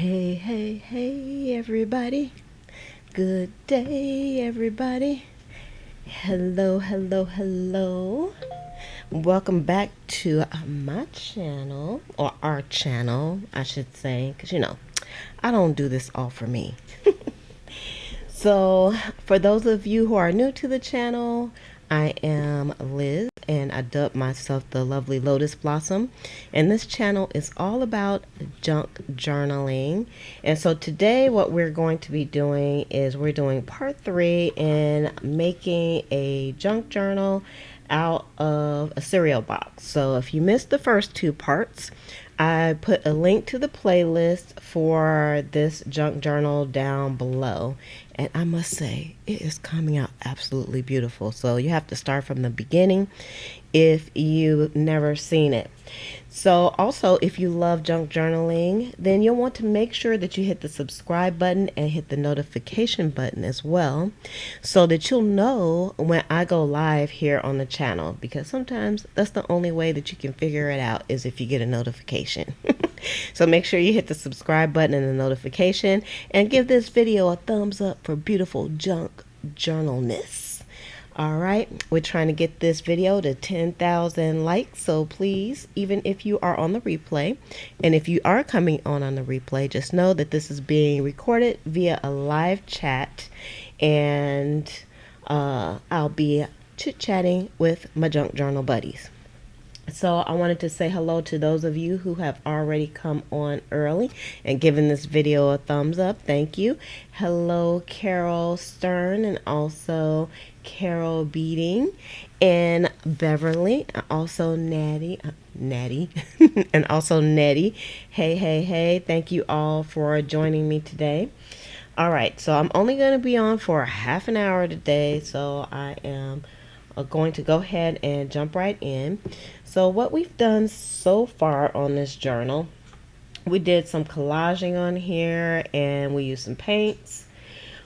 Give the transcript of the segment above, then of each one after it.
Hey, hey, hey, everybody. Good day, everybody. Hello, hello, hello. Welcome back to my channel, or our channel, I should say, because I don't do this all for me. So, for those of you who are new to the channel, I am Liz and I dubbed myself the lovely Lotus Blossom. And this channel is all about junk journaling. And so today what we're going to be doing is we're doing part 3 in making a junk journal out of a cereal box. So if you missed the first 2 parts, I put a link to the playlist for this junk journal down below. And I must say, it is coming out absolutely beautiful. So you have to start from the beginning if you've never seen it. So also, if you love junk journaling, then you'll want to make sure that you hit the subscribe button and hit the notification button as well, so that you'll know when I go live here on the channel, because sometimes that's the only way that you can figure it out is if you get a notification. So make sure you hit the subscribe button and the notification, and give this video a thumbs up for beautiful junk journalness. All right, we're trying to get this video to 10,000 likes, so please, even if you are on the replay, and if you are coming on the replay, just know that this is being recorded via a live chat, and I'll be chit-chatting with my junk journal buddies. So I wanted to say hello to those of you who have already come on early and given this video a thumbs up. Thank you. Hello, Carol Stern, and also Carol Beating, and Beverly, also Natty, and also Nettie. Hey, hey, hey. Thank you all for joining me today. All right, so I'm only going to be on for half an hour today, so I am going to go ahead and jump right in. So what we've done so far on this journal, we did some collaging on here, and we used some paints.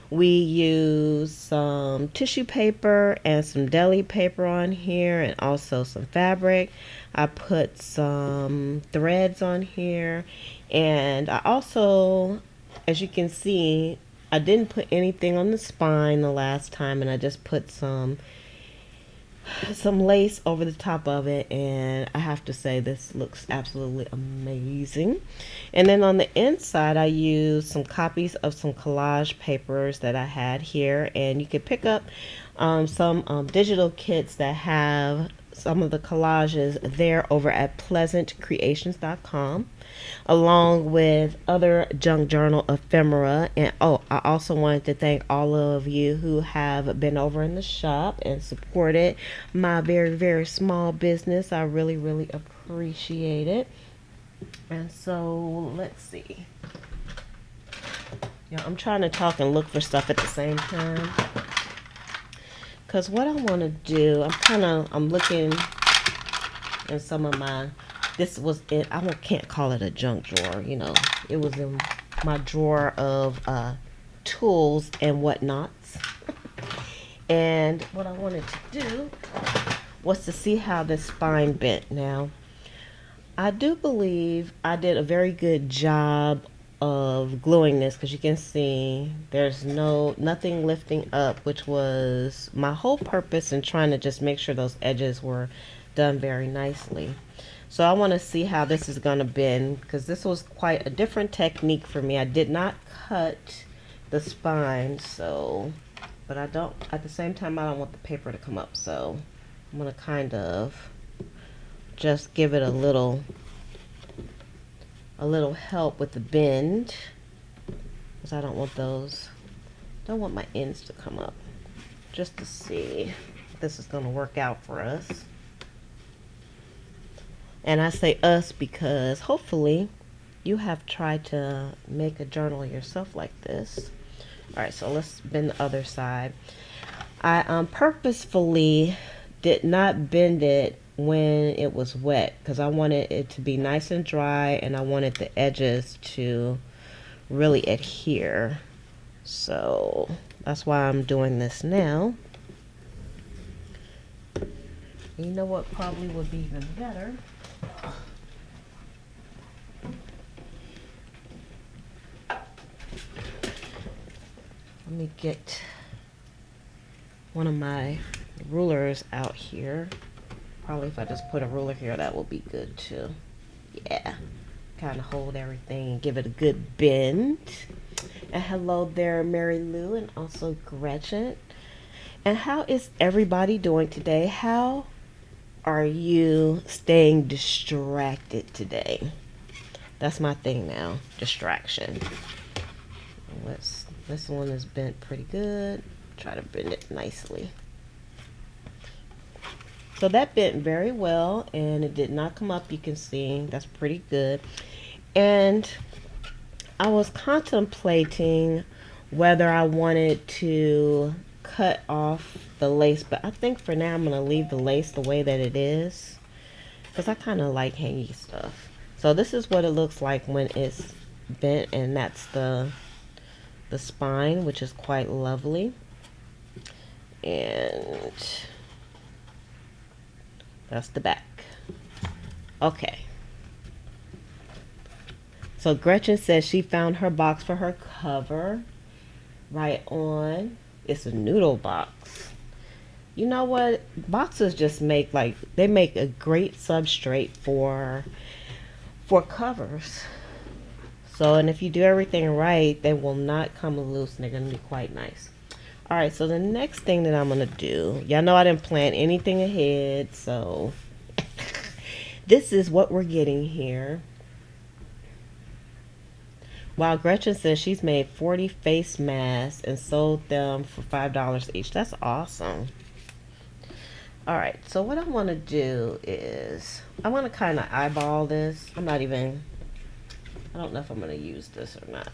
We used some tissue paper and some deli paper on here, and also some fabric. I put some threads on here, and I also, as you can see, I didn't put anything on the spine the last time, and I just put some lace over the top of it, and I have to say this looks absolutely amazing. And then on the inside I used some copies of some collage papers that I had here, and you can pick up some digital kits that have some of the collages there over at pleasantcreations.com, along with other junk journal ephemera. And I also wanted to thank all of you who have been over in the shop and supported my very, very small business. I really, really appreciate it. And so let's see. I'm trying to talk and look for stuff at the same time, because what I want to do, I'm looking in some of my, this was it, can't call it a junk drawer, it was in my drawer of tools and whatnots. And what I wanted to do was to see how this spine bent. Now, I do believe I did a very good job of gluing this, because you can see there's nothing lifting up, which was my whole purpose in trying to just make sure those edges were done very nicely. So I want to see how this is going to bend, because this was quite a different technique for me. I did not cut the spine, but I don't, at the same time, I don't want the paper to come up, so I'm going to kind of just give it a little help with the bend, because I don't want my ends to come up, just to see if this is going to work out for us. And I say us because hopefully you have tried to make a journal yourself like this. All right, so let's bend the other side. I purposefully did not bend it when it was wet, because I wanted it to be nice and dry, and I wanted the edges to really adhere. So that's why I'm doing this now. You know what probably would be even better? Let me get one of my rulers out here. Probably if I just put a ruler here, that will be good too. Yeah, kind of hold everything and give it a good bend. And hello there, Mary Lou, and also Gretchen. And how is everybody doing today? How are you staying distracted today? That's my thing now, distraction. This one is bent pretty good. Try to bend it nicely. So that bent very well, and it did not come up. You can see that's pretty good. And I was contemplating whether I wanted to cut off the lace, but I think for now I'm going to leave the lace the way that it is, because I kind of like hangy stuff. So this is what it looks like when it's bent, and that's the spine, which is quite lovely. And that's the back. Okay. So Gretchen says she found her box for her cover. Right on. It's a noodle box. You know what? Boxes just make they make a great substrate for covers. So, and if you do everything right, they will not come loose, and they're going to be quite nice. All right, so the next thing that I'm going to do, y'all know I didn't plan anything ahead, so this is what we're getting here. Wow, Gretchen says she's made 40 face masks and sold them for $5 each. That's awesome. All right, so what I want to do is I want to kind of eyeball this. I don't know if I'm going to use this or not.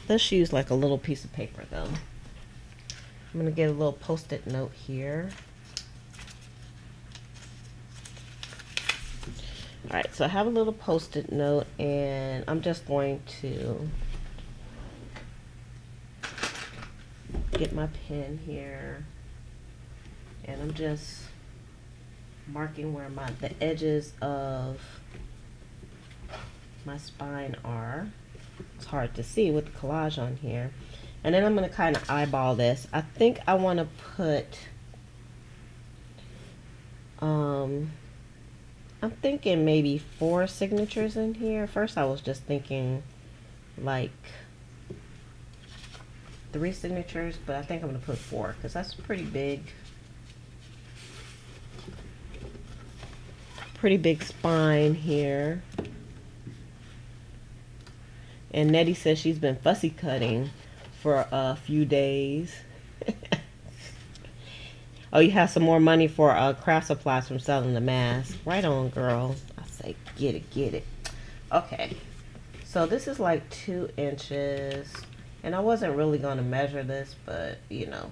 Let's use like a little piece of paper though. I'm going to get a little post-it note here. All right, so I have a little post-it note, and I'm just going to get my pen here, and I'm just marking where the edges of my spine are. It's hard to see with the collage on here. And then I'm going to kind of eyeball this. I think I want to put I'm thinking maybe 4 signatures in here. First I was just thinking like 3 signatures, but I think I'm going to put 4 because that's pretty big. Pretty big spine here. And Nettie says she's been fussy cutting for a few days. Oh, you have some more money for craft supplies from selling the mask. Right on, girl. I say get it, get it. Okay, so this is like 2 inches, and I wasn't really going to measure this, but you know,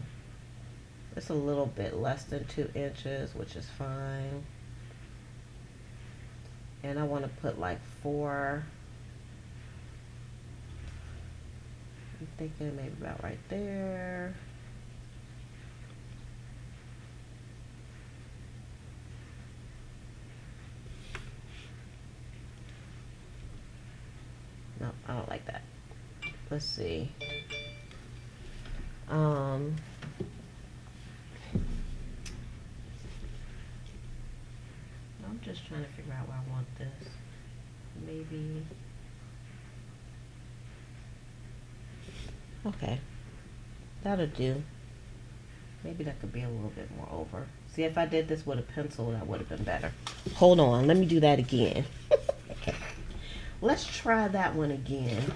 it's a little bit less than 2 inches, which is fine. And I want to put like 4. I'm thinking maybe about right there. No, I don't like that. Let's see. I'm just trying to figure out where I want this. Maybe. Okay, that'll do. Maybe that could be a little bit more over. See, if I did this with a pencil, that would have been better. Hold on, let me do that again. Okay, let's try that one again.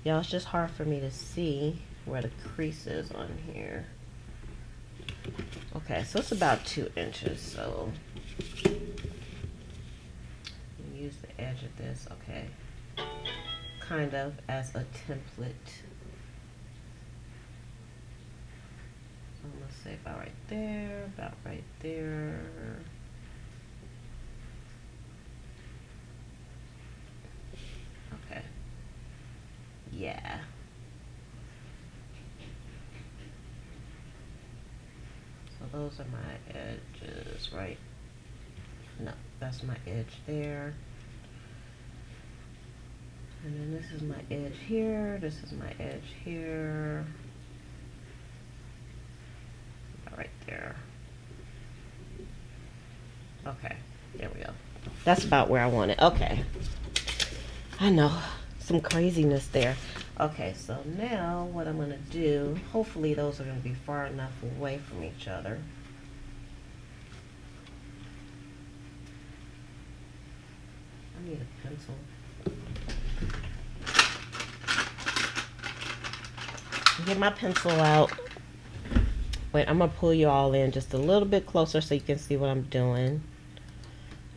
Y'all, it's just hard for me to see where the crease is on here. Okay, so it's about 2 inches, so use the edge of this, okay, kind of as a template. So I'm gonna say about right there, about right there. Okay, yeah. So those are my edges, right? No, that's my edge there. And then this is my edge here, this is my edge here, right there. Okay, there we go. That's about where I want it. Okay. I know, some craziness there. Okay, so now what I'm gonna do, hopefully those are gonna be far enough away from each other. I need a pencil. Get my pencil out. Wait, I'm gonna pull you all in just a little bit closer so you can see what I'm doing.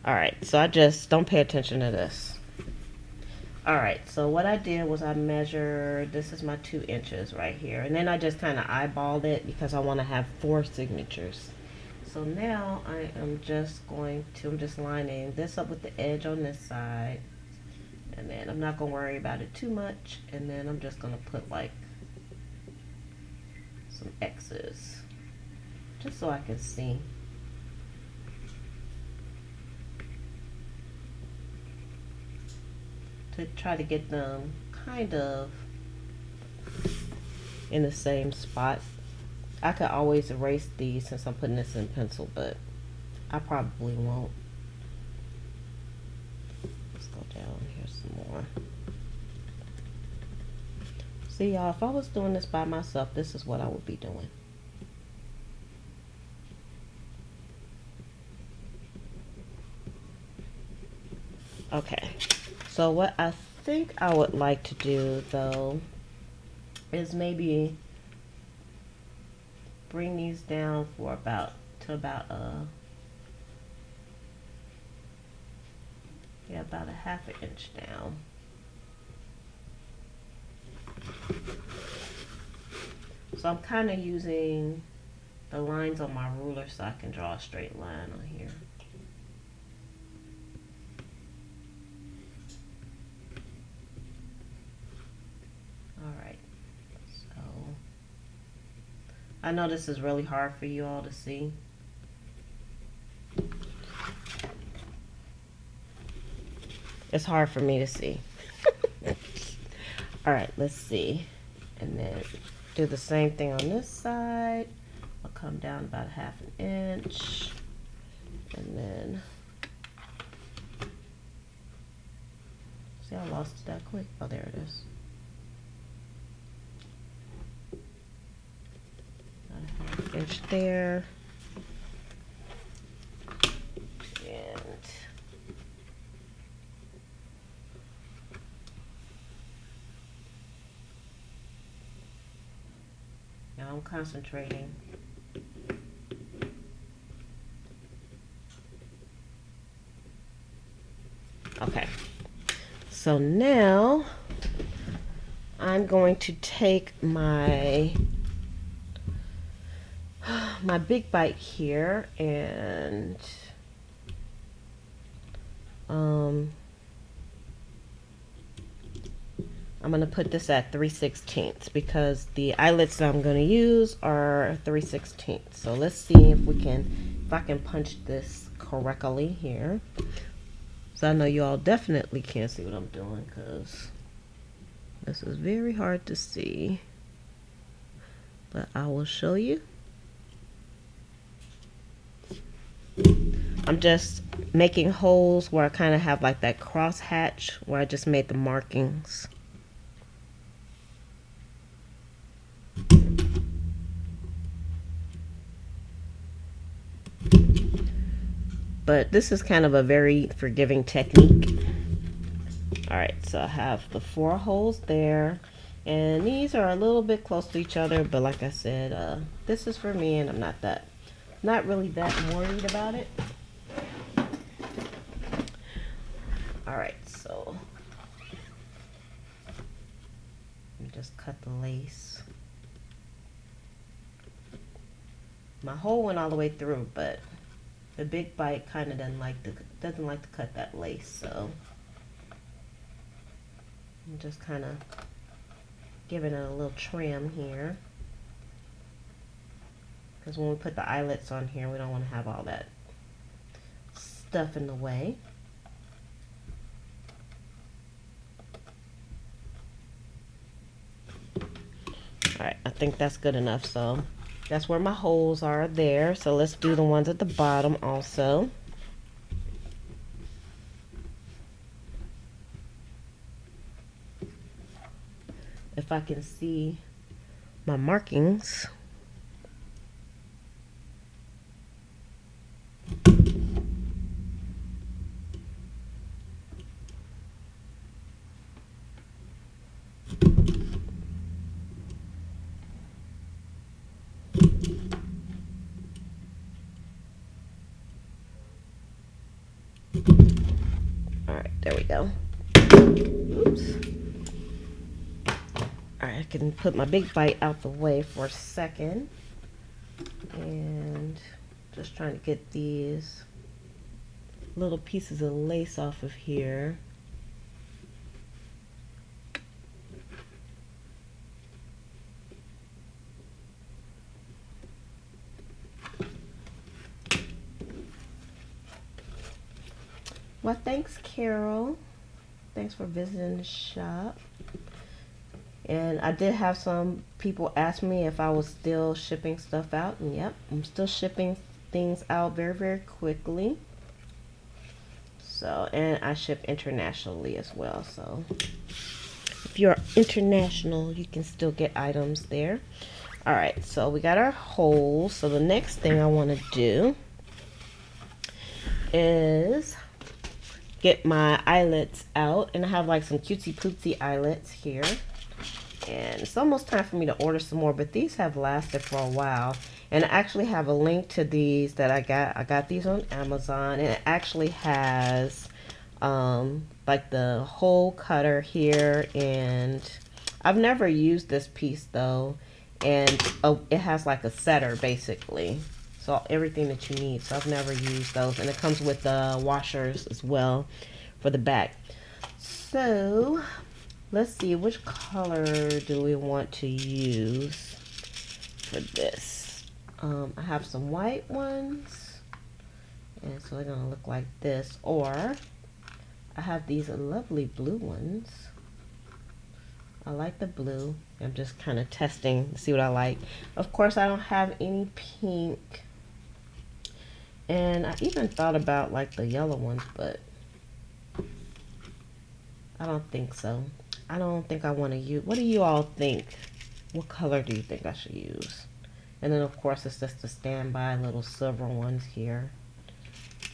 Alright, so I just, don't pay attention to this. Alright, so what I did was I measured, this is my 2 inches right here. And then I just kind of eyeballed it because I want to have 4 signatures. So now I am just going to, I'm just lining this up with the edge on this side. And then I'm not going to worry about it too much. And then I'm just going to put like some X's. Just so I can see. To try to get them kind of in the same spot. I could always erase these since I'm putting this in pencil, but I probably won't. Let's go down here some more. See y'all, if I was doing this by myself, this is what I would be doing. Okay, so what I think I would like to do though is maybe bring these down for about about a half an inch down. So I'm kind of using the lines on my ruler so I can draw a straight line on here. Alright, so I know this is really hard for you all to see. It's hard for me to see. Alright, let's see. And then do the same thing on this side. I'll come down about half an inch. And then, see, I lost it that quick. Oh, there it is. About a half inch there. And now I'm concentrating. Okay, so now I'm going to take my big bite here and I'm going to put this at 3/16 because the eyelets that I'm going to use are 3/16. So let's see if I can punch this correctly here. So I know you all definitely can't see what I'm doing because this is very hard to see. But I will show you. I'm just making holes where I kind of have like that cross hatch where I just made the markings. But this is kind of a very forgiving technique. Alright, so I have the 4 holes there. And these are a little bit close to each other. But like I said, this is for me and I'm not really that worried about it. Alright, so let me just cut the lace. My hole went all the way through, but the big bite kind of doesn't like to cut that lace, so I'm just kind of giving it a little trim here. Because when we put the eyelets on here, we don't want to have all that stuff in the way. think that's good enough. So that's where my holes are there. So let's do the ones at the bottom also. If I can see my markings. All right, there we go. Oops. All right, I can put my big bite out the way for a second. And just trying to get these little pieces of lace off of here. Well, thanks, Carol. Thanks for visiting the shop. And I did have some people ask me if I was still shipping stuff out. And yep, I'm still shipping things out very, very quickly. So, and I ship internationally as well. So if you're international, you can still get items there. All right, so we got our holes. So the next thing I want to do is get my eyelets out. And I have like some cutesy poopsy eyelets here. And it's almost time for me to order some more, but these have lasted for a while. And I actually have a link to these that I got these on Amazon, and it actually has like the hole cutter here. And I've never used this piece though, and it has like a setter basically, so everything that you need. So I've never used those, and it comes with the washers as well for the back. So let's see, which color do we want to use for this? I have some white ones, and so they're gonna look like this, or I have these lovely blue ones. I like the blue. I'm just kind of testing to see what I like. Of course, I don't have any pink, and I even thought about like the yellow ones, but I don't think so. I don't think I want to use. What do you all think? What color do you think I should use? And then of course it's just the standby little silver ones here.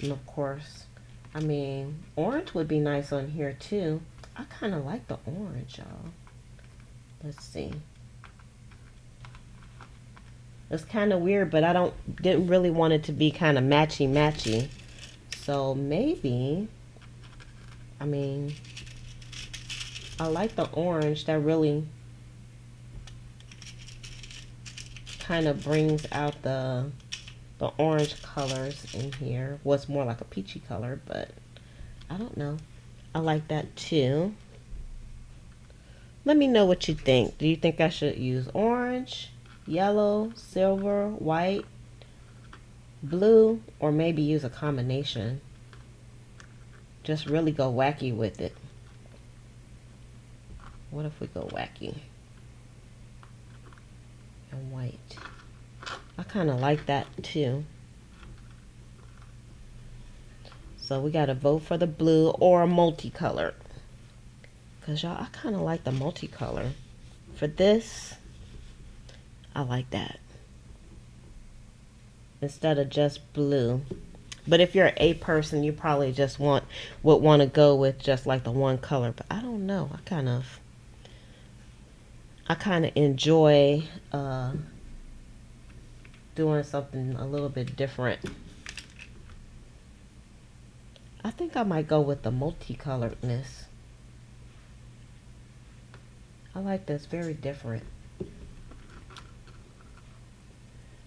And of course, I mean, orange would be nice on here too. I kind of like the orange, y'all. Let's see. It's kind of weird, but I didn't really want it to be kind of matchy. So maybe, I mean, I like the orange. That really kind of brings out the orange colors in here. Well, it's more like a peachy color, but I don't know. I like that too. Let me know what you think. Do you think I should use orange, yellow, silver, white, blue, or maybe use a combination? Just really go wacky with it. What if we go wacky and white? I kind of like that too. So we got to vote for the blue or a multicolor. Because y'all, I kind of like the multicolor. For this, I like that. Instead of just blue. But if you're a person, you probably just would want to go with just like the one color. But I don't know. I kind of enjoy doing something a little bit different. I think I might go with the multicoloredness. I like this, very different.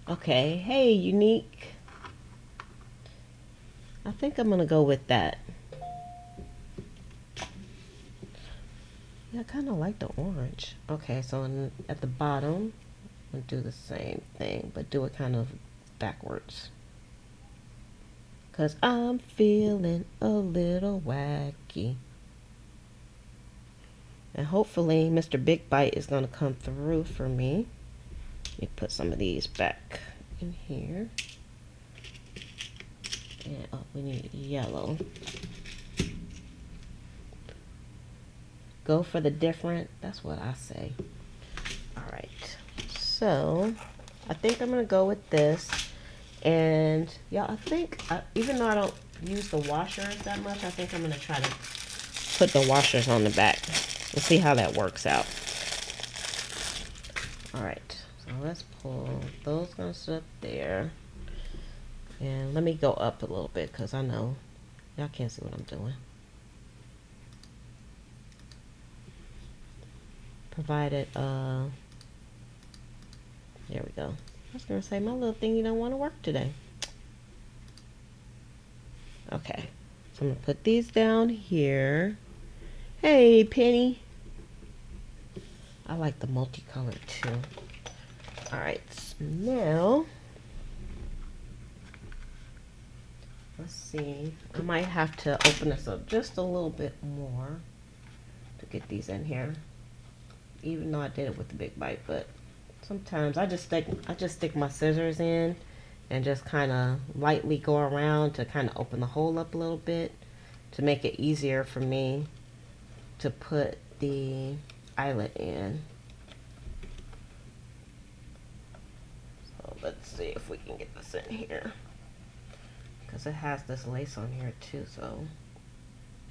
Okay, hey, unique. I think I'm gonna go with that. Yeah, I kind of like the orange. Okay, so at the bottom, I'm gonna do the same thing, but do it kind of backwards. Cause I'm feeling a little wacky. And hopefully Mr. Big Bite is gonna come through for me. Let me put some of these back in here. And oh, we need yellow. Go for the different. That's what I say. All right. So I think I'm gonna go with this. And yeah, I think even though I don't use the washers that much, I think I'm gonna try to put the washers on the back. We'll see how that works out. All right. So let's pull those guys up there. And let me go up a little bit because I know y'all can't see what I'm doing. Provided, there we go. I was going to say my little thingy don't want to work today. Okay. So I'm going to put these down here. Hey, Penny. I like the multicolored too. Alright, now let's see. I might have to open this up just a little bit more to get these in here. Even though I did it with the big bite, but sometimes I just stick my scissors in and just kind of lightly go around to kind of open the hole up a little bit to make it easier for me to put the eyelet in. So let's see if we can get this in here, because it has this lace on here too, so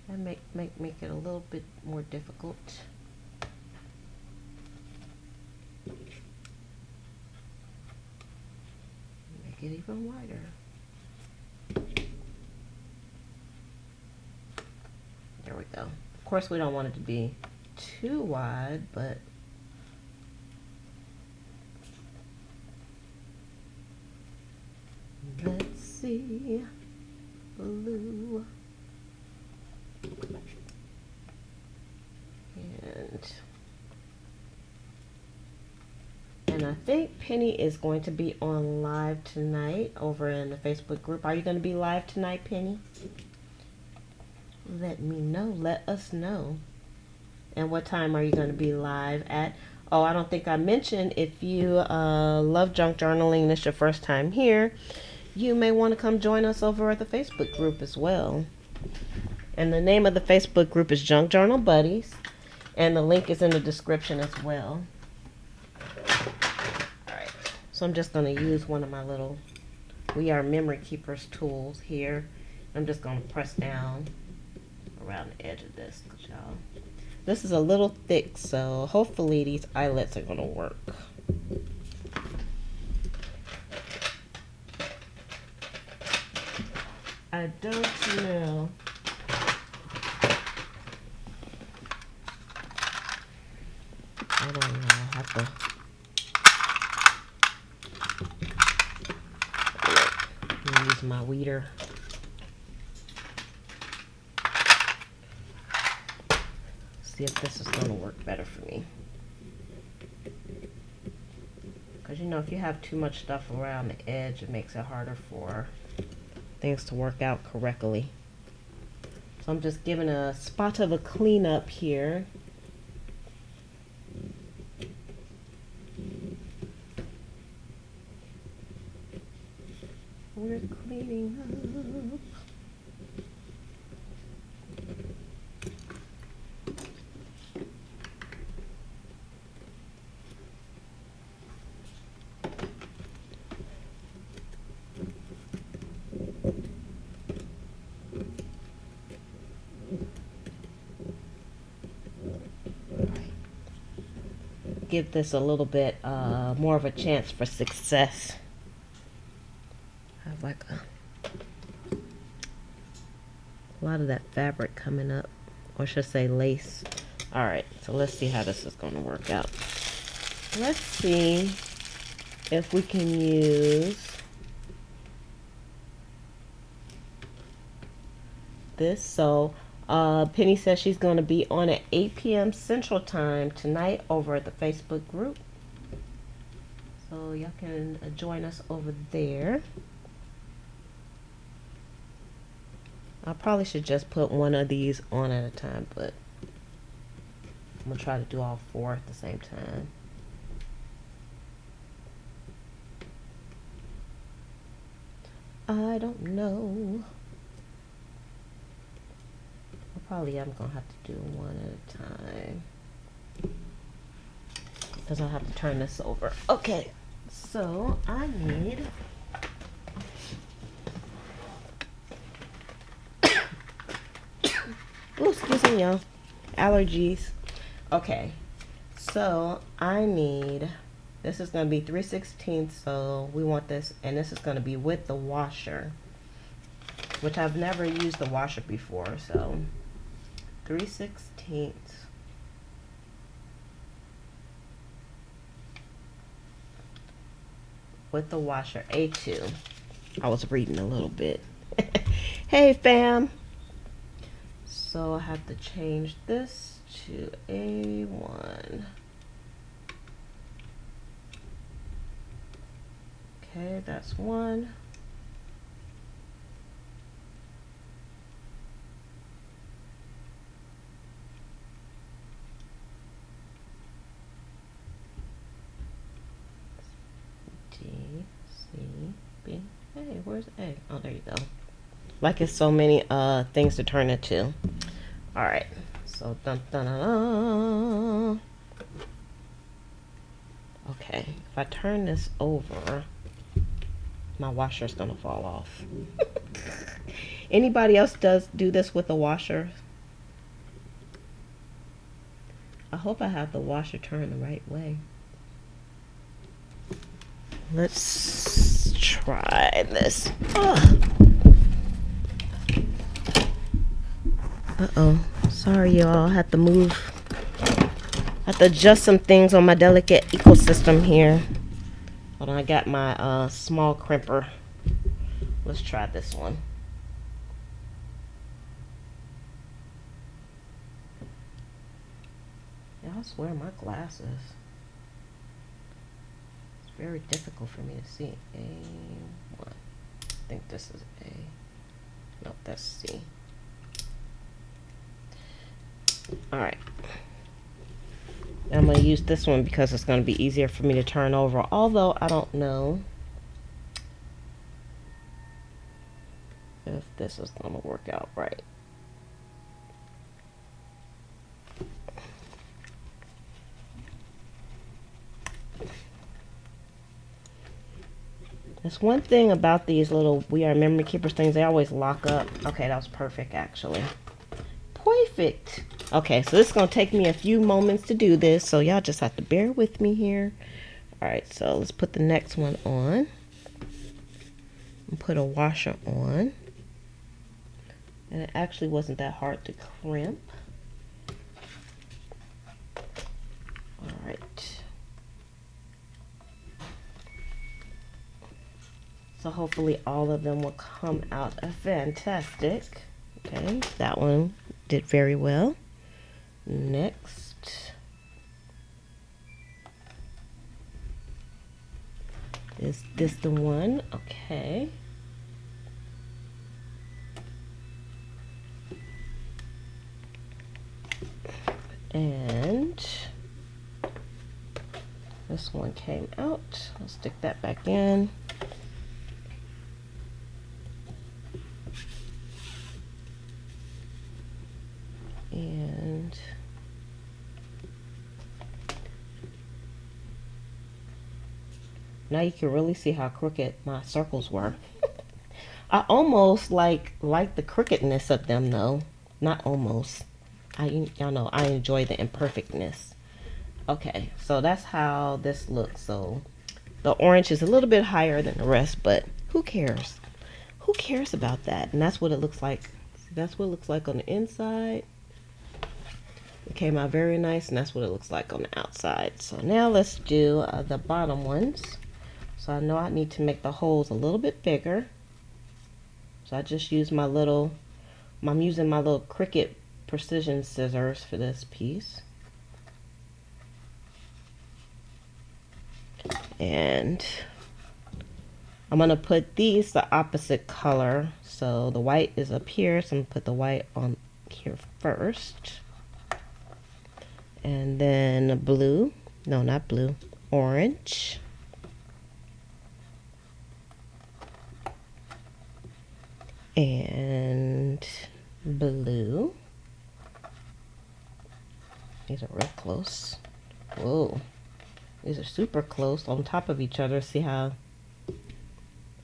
that make it a little bit more difficult. Make it even wider. There we go. Of course, we don't want it to be too wide, but let's see. Blue. And I think Penny is going to be on live tonight over in the Facebook group. Are you going to be live tonight, Penny? Let me know. Let us know. And what time are you going to be live at? Oh, I don't think I mentioned, if you love junk journaling and it's your first time here, you may want to come join us over at the Facebook group as well. And the name of the Facebook group is Junk Journal Buddies. And the link is in the description as well. Alright, so I'm just going to use one of my little We Are Memory Keepers tools here. I'm just going to press down around the edge of this, y'all. This is a little thick, so hopefully these eyelets are going to work. I don't know. I don't know. I have to use my weeder. See if this is going to work better for me. Because you know, if you have too much stuff around the edge, it makes it harder for things to work out correctly. So I'm just giving a spot of a cleanup here. We're cleaning up. Give this a little bit more of a chance for success. I have like a lot of that fabric coming up, or should I say lace. All right, so let's see how this is going to work out. Let's see if we can use this. So Penny says she's going to be on at 8 p.m. Central Time tonight over at the Facebook group. So y'all can join us over there. I probably should just put one of these on at a time, but I'm going to try to do all four at the same time. I don't know. I probably am gonna have to do one at a time because I'll have to turn this over. Okay, so I need oh, excuse me, y'all. Allergies. Okay, so I need, this is going to be 3/16, so we want this, and this is going to be with the washer, which I've never used the washer before, so 3/16 with the washer, A2. I was reading a little bit. Hey fam. So I have to change this to A1. Okay, that's one. D, C, B. Hey, where's A? Oh, there you go. Like it's so many things to turn it to. All right. So dun dun dun dun. Okay. If I turn this over, my washer's gonna fall off. Anybody else do this with a washer? I hope I have the washer turned the right way. Let's try this. Uh-oh. Sorry, y'all. I have to move. I have to adjust some things on my delicate ecosystem here. Hold on, I got my small crimper. Let's try this one. Yeah, I swear my glasses. It's very difficult for me to see. A1. I think this is A. Nope, that's C. Alright. I'm going to use this one because it's going to be easier for me to turn over. Although, I don't know if this is going to work out right. There's one thing about these little We Are Memory Keepers things. They always lock up. Okay, that was perfect, actually. Perfect. Okay, so this is going to take me a few moments to do this, so y'all just have to bear with me here. Alright, so let's put the next one on. And put a washer on. And it actually wasn't that hard to crimp. Alright. So hopefully all of them will come out fantastic. Okay, that one did very well. Next is this the one? Okay. And this one came out. I'll stick that back in. And now you can really see how crooked my circles were. I almost like the crookedness of them though. Not almost. Y'all know I enjoy the imperfectness. Okay, so that's how this looks. So the orange is a little bit higher than the rest, but who cares? Who cares about that? And that's what it looks like. See, that's what it looks like on the inside. It came out very nice, and that's what it looks like on the outside. So now let's do the bottom ones. So I know I need to make the holes a little bit bigger. So I just use I'm using my little Cricut precision scissors for this piece. And I'm going to put these the opposite color. So the white is up here, so I'm going to put the white on here first. And then blue, no, not blue, orange. and blue. These are real close. Whoa, these are super close on top of each other. See how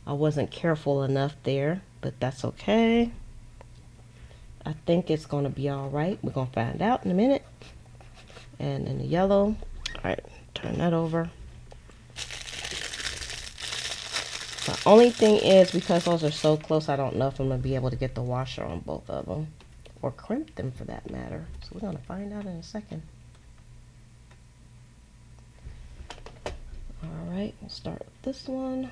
I wasn't careful enough there, but that's okay. I think it's going to be all right. We're going to find out in a minute. And in the yellow, all right, turn that over. The only thing is, because those are so close, I don't know if I'm going to be able to get the washer on both of them, or crimp them for that matter. So we're going to find out in a second. All right, we'll start with this one.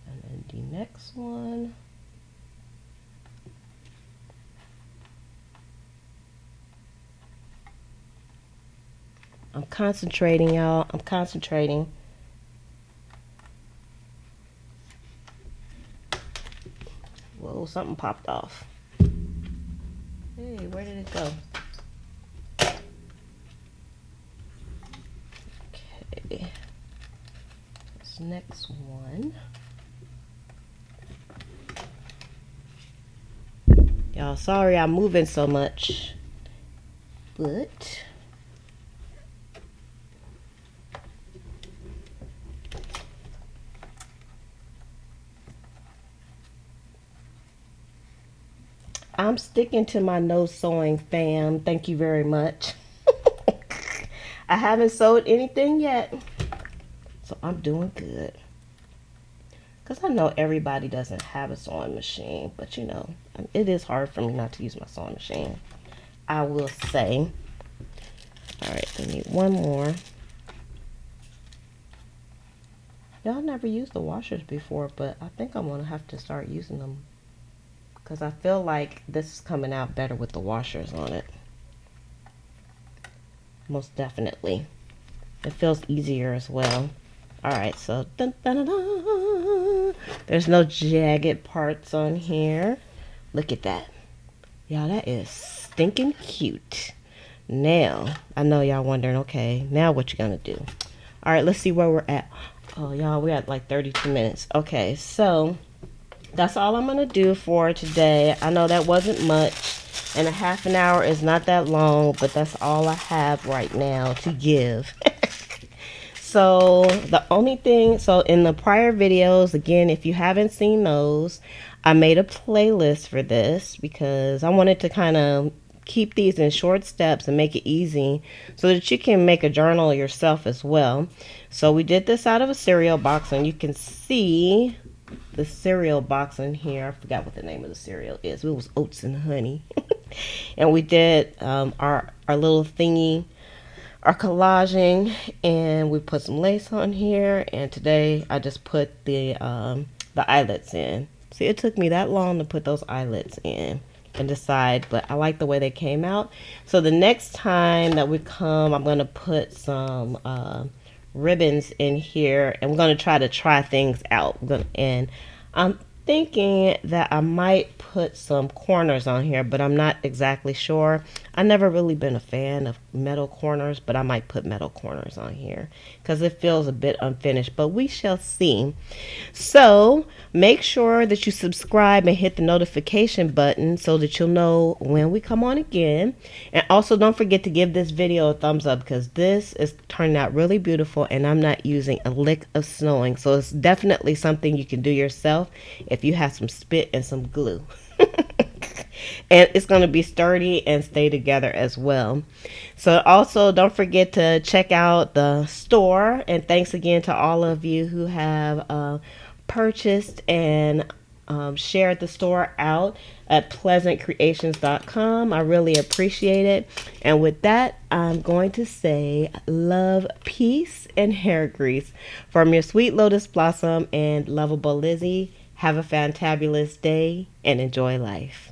And then the next one. I'm concentrating, y'all. I'm concentrating. Whoa, something popped off. Hey, where did it go? Okay. This next one. Y'all, sorry I'm moving so much, but I'm sticking to my no sewing, fam. Thank you very much. I haven't sewed anything yet, so I'm doing good. Because I know everybody doesn't have a sewing machine, but you know, it is hard for me not to use my sewing machine, I will say. All right, I need one more. Y'all never used the washers before, but I think I'm gonna have to start using them, because I feel like this is coming out better with the washers on it. Most definitely. It feels easier as well. Alright, so dun, dun, dun, dun. There's no jagged parts on here. Look at that. Y'all, that is stinking cute. Now, I know y'all wondering, okay, now what you gonna do? Alright, let's see where we're at. Oh, y'all, we're at like 32 minutes. Okay, so that's all I'm gonna do for today. I know that wasn't much, and a half an hour is not that long, but that's all I have right now to give. So the only thing, so in the prior videos, again, if you haven't seen those, I made a playlist for this because I wanted to kind of keep these in short steps and make it easy so that you can make a journal yourself as well. So we did this out of a cereal box, and you can see the cereal box in here. I forgot what the name of the cereal is. It was oats and honey. And we did our little thingy, our collaging, and we put some lace on here. And today I just put the eyelets in. See, it took me that long to put those eyelets in and decide, but I like the way they came out. So the next time that we come, I'm going to put some ribbons in here, and we're going to try things out. And I'm thinking that I might put some corners on here, but I'm not exactly sure. I've never really been a fan of metal corners, but I might put metal corners on here because it feels a bit unfinished, but we shall see. So make sure that you subscribe and hit the notification button so that you'll know when we come on again. And also don't forget to give this video a thumbs up because this is turning out really beautiful, and I'm not using a lick of sewing, so it's definitely something you can do yourself if you have some spit and some glue. And it's going to be sturdy and stay together as well. So also don't forget to check out the store, and thanks again to all of you who have purchased and shared the store out at pleasantcreations.com. I really appreciate it. And with that, I'm going to say love, peace, and hair grease from your sweet Lotus Blossom and lovable Lizzie. Have a fantabulous day and enjoy life.